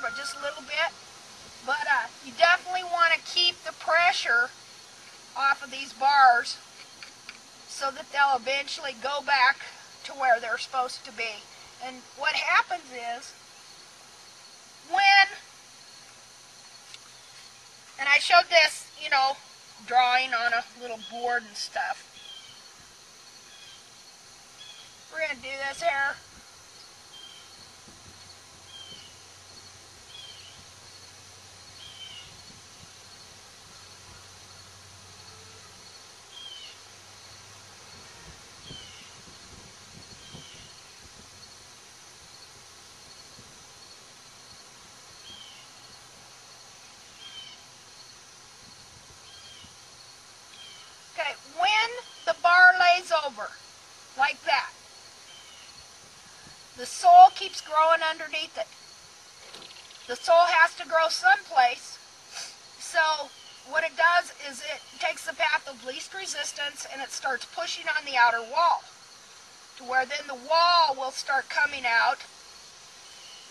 but just a little bit. But you definitely want to keep the pressure off of these bars so that they'll eventually go back to where they're supposed to be. And what happens is, and I showed this, you know, drawing on a little board and stuff. We're going to do this here. Okay, when the bar lays over, like that, the sole keeps growing underneath it. The sole has to grow someplace, so what it does is it takes the path of least resistance and it starts pushing on the outer wall, to where then the wall will start coming out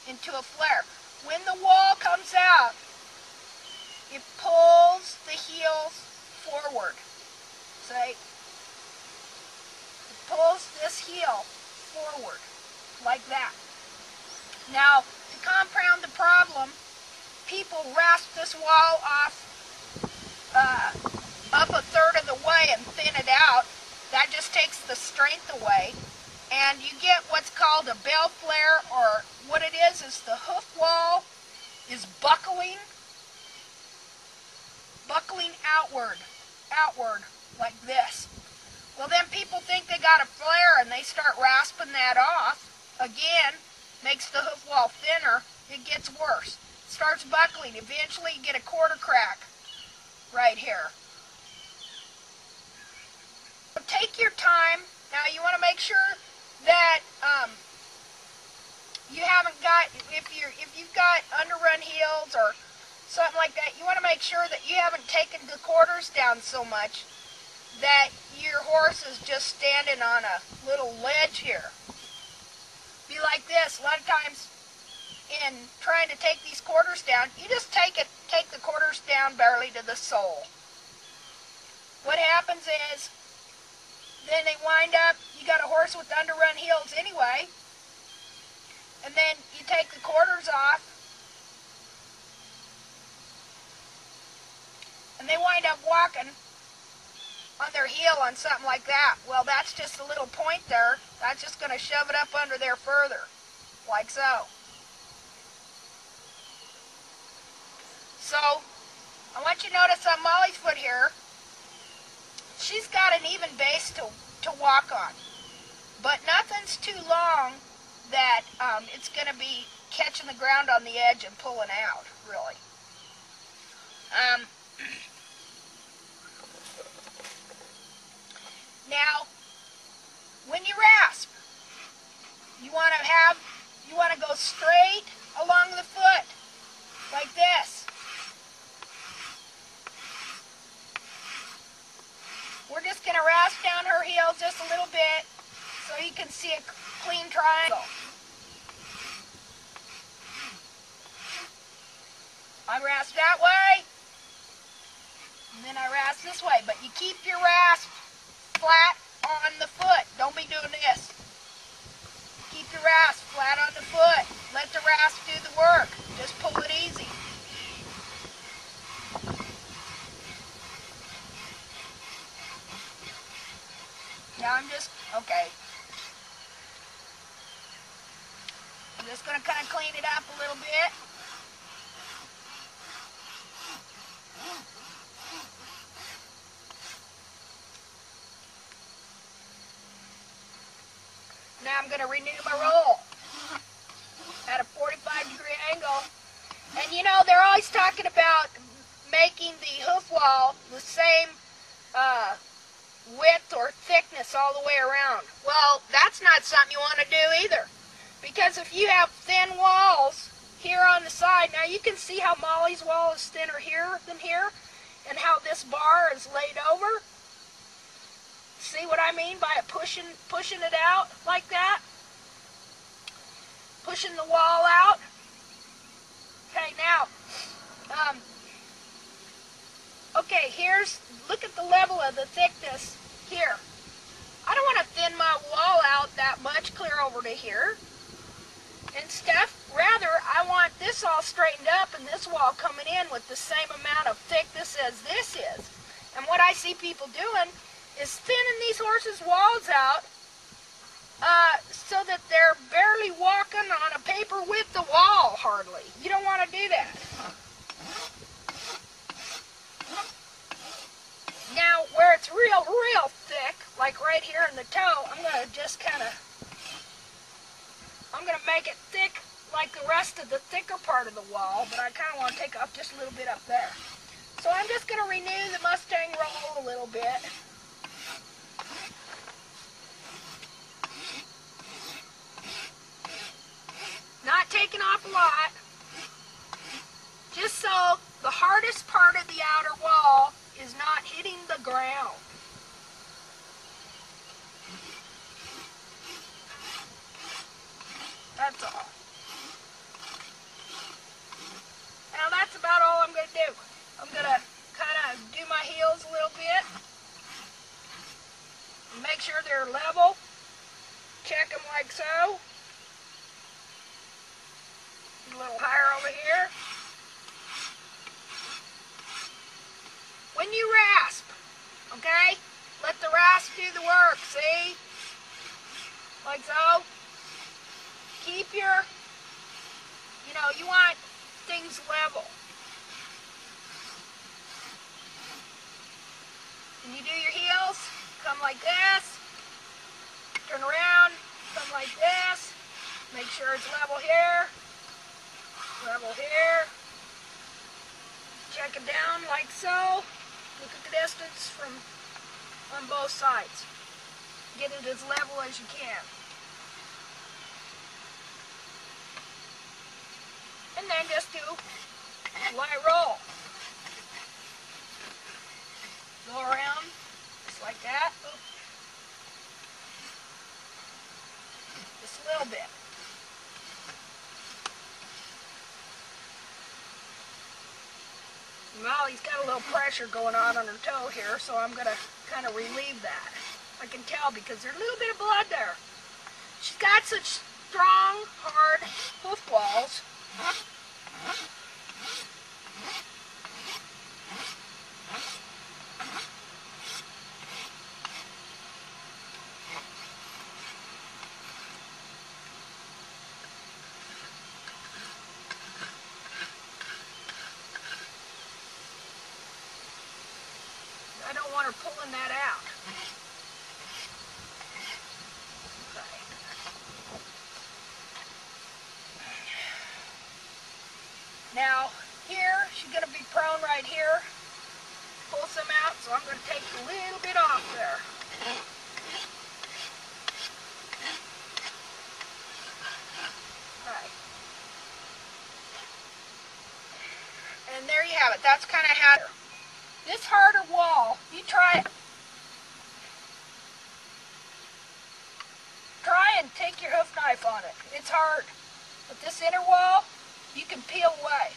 into a flare. When the wall comes out, it pulls the heels forward. Say, it pulls this heel forward, like that. Now, to compound the problem, people rasp this wall off up a third of the way and thin it out. That just takes the strength away. And you get what's called a bell flare, or what it is the hoof wall is buckling outward, like this. Well, then people think they got a flare and they start rasping that off. Again, makes the hoof wall thinner. It gets worse. It starts buckling. Eventually you get a quarter crack right here. So take your time. Now you want to make sure that you haven't got, if you've got underrun heels or something like that, you want to make sure that you haven't taken the quarters down so much that your horse is just standing on a little ledge here. Be like this. A lot of times in trying to take these quarters down, you just take the quarters down barely to the sole. What happens is, then they wind up, you got a horse with underrun heels anyway, and then you take the quarters off, and they wind up walking on their heel on something like that. Well, that's just a little point there. That's just going to shove it up under there further, like so. So, I want you to notice on Molly's foot here, she's got an even base to walk on. But nothing's too long that it's going to be catching the ground on the edge and pulling out, really. Now, when you rasp, you want to go straight along the foot, like this. We're just going to rasp down her heel just a little bit so you can see a clean triangle. I rasp that way, and then I rasp this way, but you keep your rasp flat on the foot. Don't be doing this. Keep your rasp flat on the foot. Let the rasp do the work. Just pull it easy. Now I'm just going to kind of clean it up a little bit. Now I'm going to renew my roll at a 45-degree angle. And you know, they're always talking about making the hoof wall the same width or thickness all the way around. Well, that's not something you want to do either. Because if you have thin walls here on the side, now you can see how Molly's wall is thinner here than here, and how this bar is laid over. See what I mean by it pushing it out like that? Pushing the wall out. straighten out. Okay, look at the level of the thickness here. I don't want to thin my wall out that much, clear over to here and stuff. Rather, I want this all straightened up and this wall coming in with the same amount of thickness as this is. And what I see people doing is thinning these horses' walls out so that they're barely walking on a paper width the wall, hardly. You don't want to do that. Now, where it's real thick, like right here in the toe, I'm going to just I'm going to make it thick like the rest of the thicker part of the wall, but I kind of want to take off just a little bit up there. So I'm just going to renew the Mustang roll a little bit. Not taking off a lot, just so the hardest part of the outer wall is not hitting the ground. That's all. Now that's about all I'm going to do. I'm going to kind of do my heels a little bit. Make sure they're level. Check them like so. A little higher over here. When you rasp, okay, let the rasp do the work, see? Like so. Keep your, you want things level. When you do your heels, come like this. Turn around, come like this. Make sure it's level here. Level here. Check it down like so. Look at the distance on both sides. Get it as level as you can. And then just do light roll. Go around just like that. Oop. Just a little bit. Molly's got a little pressure going on her toe here, so I'm going to kind of relieve that. I can tell because there's a little bit of blood there. She's got such strong, hard hoof balls. I don't want her pulling that out. Okay. Now, here, she's going to be prone right here. Pull some out, so I'm going to take a little bit off there. Right. And there you have it. That's kind of how this harder wall, you try it. Try and take your hoof knife on it. It's hard. But this inner wall, you can peel away.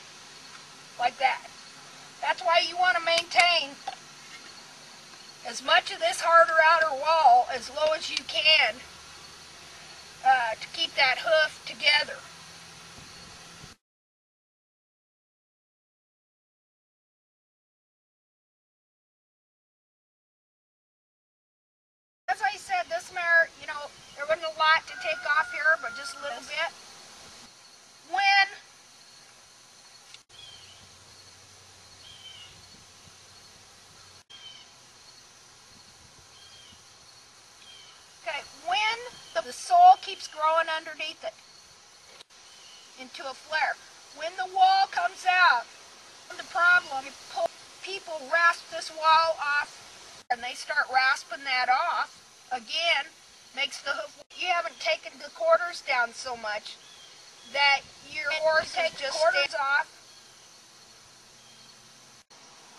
Like that. That's why you want to maintain as much of this harder outer wall as low as you can to keep that hoof together. As I said, this mare, there wasn't a lot to take off here, but just a little bit. When the sole keeps growing underneath it into a flare, when the wall comes out, the problem, people rasp this wall off and they start rasping that off, again, makes the hoof, you haven't taken the quarters down so much that your horse takes just quarters off.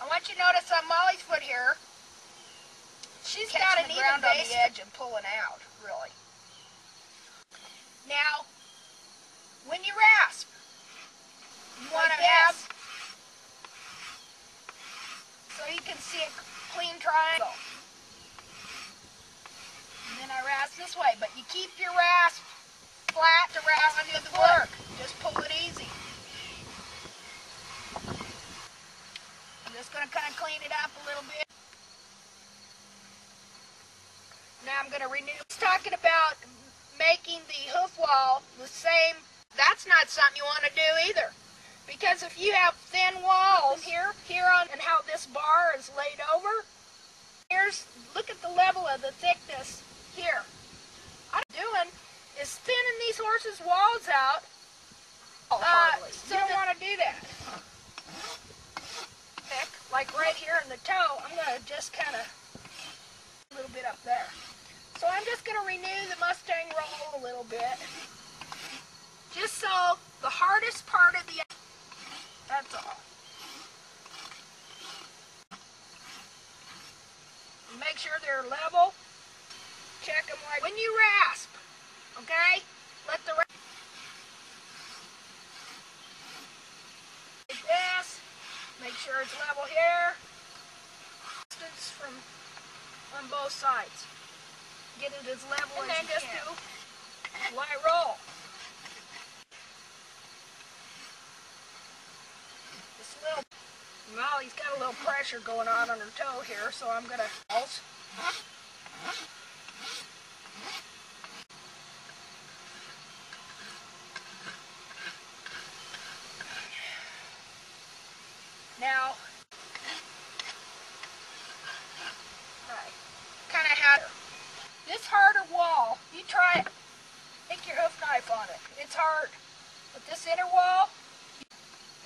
I want you to notice on Molly's foot here, she's got an even base on the edge and pulling out, really. Now, when you rasp, You want to have, so you can see a clean triangle. And then I rasp this way, but you keep your rasp flat to rasp onto the work. Just pull it easy. I'm just going to kind of clean it up a little bit. Now I'm going to renew. It's talking about making the hoof wall the same. That's not something you want to do either. Because if you have thin walls here on, and how this bar is laid over, look at the level of the thickness here. What I'm doing is thinning these horses' walls out. So you don't want to do that. Like right here in the toe, I'm going to just kind of a little bit up there. So I'm just going to renew the Mustang roll a little bit. Just so the hardest part of the, that's all. Make sure they're level. Check them like when you rasp, okay? Let the rasp like this. Make sure it's level here. Distance from on both sides. Get it as level as you can. And then just do light roll. This little, Molly's got a little pressure going on her toe here, so I'm gonna. Now, kind of had this harder wall. You try it. Take your hoof knife on it. It's hard. But this inner wall,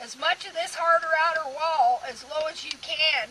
as much of this harder outer wall as low as you can.